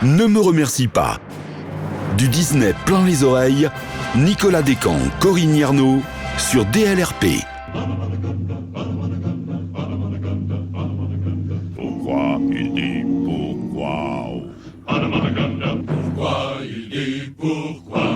Ne me remercie pas. Du Disney plein les oreilles, Nicolas Descamps, Corinne Yarnaud sur DLRP. Pourquoi il dit pourquoi? Pourquoi il dit pourquoi?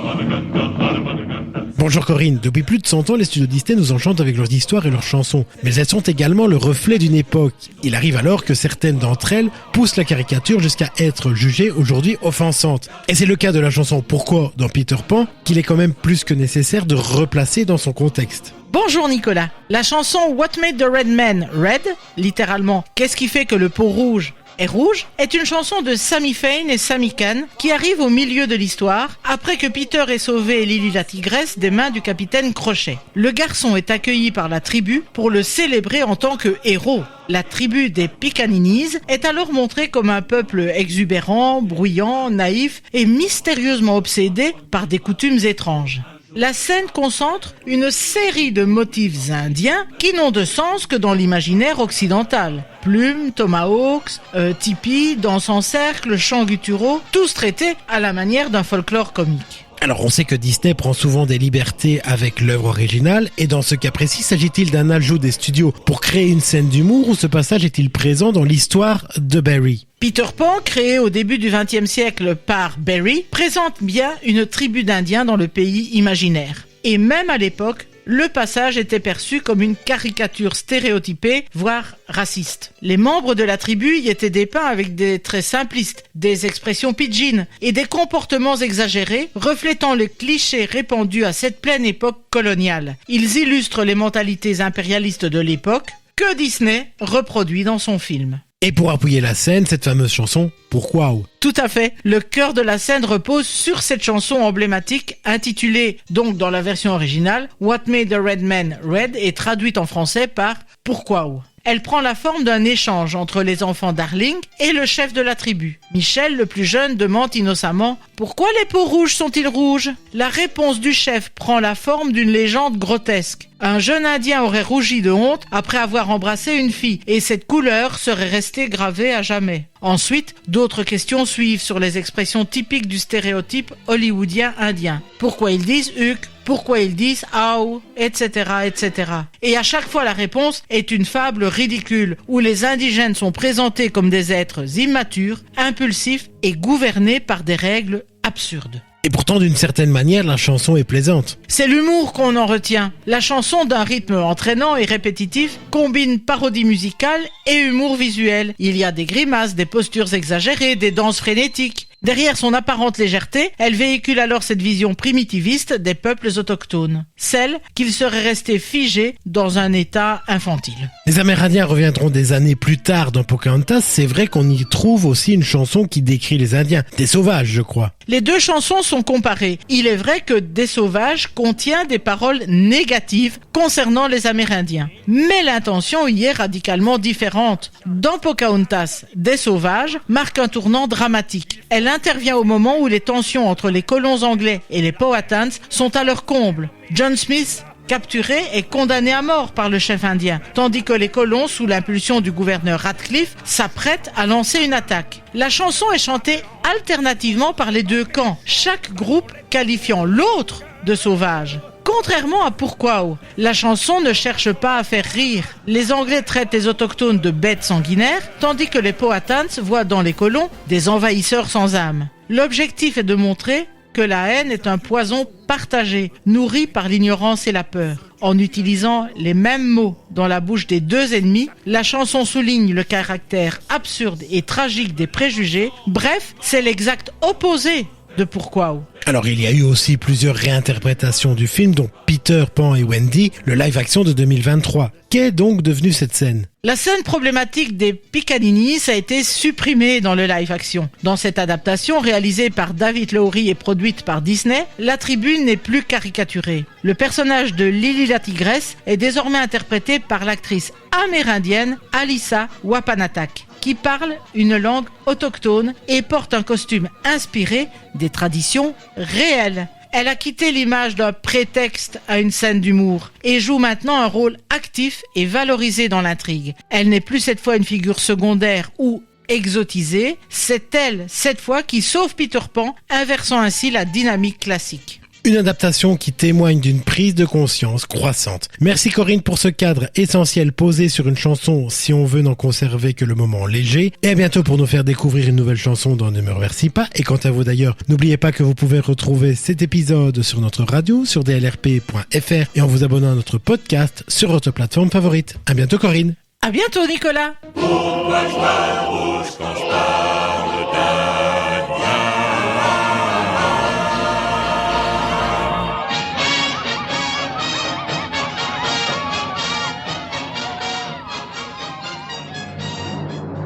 Bonjour Corinne, depuis plus de 100 ans, les studios Disney nous enchantent avec leurs histoires et leurs chansons. Mais elles sont également le reflet d'une époque. Il arrive alors que certaines d'entre elles poussent la caricature jusqu'à être jugées aujourd'hui offensantes. Et c'est le cas de la chanson Pourquoi dans Peter Pan, qu'il est quand même plus que nécessaire de replacer dans son contexte. Bonjour Nicolas. La chanson What Made the Red Man Red, littéralement Qu'est-ce qui fait que le pot rouge est rouge, est une chanson de Sammy Fain et Sammy Cahn qui arrive au milieu de l'histoire après que Peter ait sauvé Lily la tigresse des mains du capitaine Crochet. Le garçon est accueilli par la tribu pour le célébrer en tant que héros. La tribu des Pickaninnies est alors montrée comme un peuple exubérant, bruyant, naïf et mystérieusement obsédé par des coutumes étranges. La scène concentre une série de motifs indiens qui n'ont de sens que dans l'imaginaire occidental. Plumes, tomahawks, tipis, danse en cercle, chants gutturaux, tous traités à la manière d'un folklore comique. Alors on sait que Disney prend souvent des libertés avec l'œuvre originale, et dans ce cas précis, s'agit-il d'un ajout des studios pour créer une scène d'humour, ou ce passage est-il présent dans l'histoire de Barry ? Peter Pan, créé au début du XXe siècle par Barry, présente bien une tribu d'Indiens dans le pays imaginaire. Et même à l'époque, le passage était perçu comme une caricature stéréotypée, voire raciste. Les membres de la tribu y étaient dépeints avec des traits simplistes, des expressions pidgin et des comportements exagérés, reflétant les clichés répandus à cette pleine époque coloniale. Ils illustrent les mentalités impérialistes de l'époque que Disney reproduit dans son film. Et pour appuyer la scène, cette fameuse chanson Pourquoi ? Tout à fait. Le cœur de la scène repose sur cette chanson emblématique intitulée, donc dans la version originale, What Made the Red Man Red et traduite en français par Pourquoi ? Elle prend la forme d'un échange entre les enfants Darling et le chef de la tribu. Michel, le plus jeune, demande innocemment « Pourquoi les peaux rouges sont-ils rouges ?» La réponse du chef prend la forme d'une légende grotesque. Un jeune Indien aurait rougi de honte après avoir embrassé une fille et cette couleur serait restée gravée à jamais. Ensuite, d'autres questions suivent sur les expressions typiques du stéréotype hollywoodien indien. Pourquoi ils disent « Huck » ? Pourquoi ils disent « Ow » etc., etc. Et à chaque fois la réponse est une fable ridicule où les indigènes sont présentés comme des êtres immatures, impulsifs et gouvernés par des règles absurdes. Et pourtant, d'une certaine manière, la chanson est plaisante. C'est l'humour qu'on en retient. La chanson, d'un rythme entraînant et répétitif, combine parodie musicale et humour visuel. Il y a des grimaces, des postures exagérées, des danses frénétiques. Derrière son apparente légèreté, elle véhicule alors cette vision primitiviste des peuples autochtones. Celle qu'ils seraient restés figés dans un état infantile. Les Amérindiens reviendront des années plus tard dans Pocahontas. C'est vrai qu'on y trouve aussi une chanson qui décrit les Indiens. Des sauvages, je crois. Les deux chansons sont comparées. Il est vrai que Des Sauvages contient des paroles négatives concernant les Amérindiens. Mais l'intention y est radicalement différente. Dans Pocahontas, Des Sauvages marque un tournant dramatique. Elle intervient au moment où les tensions entre les colons anglais et les Powhatans sont à leur comble. John Smith, capturé, est condamné à mort par le chef indien, tandis que les colons, sous l'impulsion du gouverneur Radcliffe, s'apprêtent à lancer une attaque. La chanson est chantée alternativement par les deux camps, chaque groupe qualifiant l'autre de sauvage. Contrairement à Pourquoi, la chanson ne cherche pas à faire rire. Les Anglais traitent les autochtones de bêtes sanguinaires, tandis que les Powhatans voient dans les colons des envahisseurs sans âme. L'objectif est de montrer que la haine est un poison partagé, nourri par l'ignorance et la peur. En utilisant les mêmes mots dans la bouche des deux ennemis, la chanson souligne le caractère absurde et tragique des préjugés. Bref, c'est l'exact opposé de Pourquoi. Alors il y a eu aussi plusieurs réinterprétations du film, dont Peter Pan et Wendy, le live-action de 2023. Qu'est donc devenue cette scène ? La scène problématique des Pickaninnies a été supprimée dans le live-action. Dans cette adaptation réalisée par David Lowery et produite par Disney, la tribu n'est plus caricaturée. Le personnage de Lily la tigresse est désormais interprété par l'actrice amérindienne Alissa Wapanatak, qui parle une langue autochtone et porte un costume inspiré des traditions réelles. Elle a quitté l'image d'un prétexte à une scène d'humour et joue maintenant un rôle actif et valorisé dans l'intrigue. Elle n'est plus cette fois une figure secondaire ou exotisée, c'est elle, cette fois, qui sauve Peter Pan, inversant ainsi la dynamique classique. Une adaptation qui témoigne d'une prise de conscience croissante. Merci Corinne pour ce cadre essentiel posé sur une chanson si on veut n'en conserver que le moment léger. Et à bientôt pour nous faire découvrir une nouvelle chanson dans Ne me remercie pas. Et quant à vous d'ailleurs, n'oubliez pas que vous pouvez retrouver cet épisode sur notre radio, sur dlrp.fr et en vous abonnant à notre podcast sur votre plateforme favorite. À bientôt Corinne. À bientôt Nicolas. Pourquoi je m'arrose quand je parle d'Indien?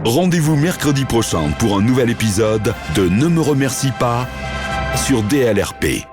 Rendez-vous mercredi prochain pour un nouvel épisode de Ne me remercie pas sur DLRP.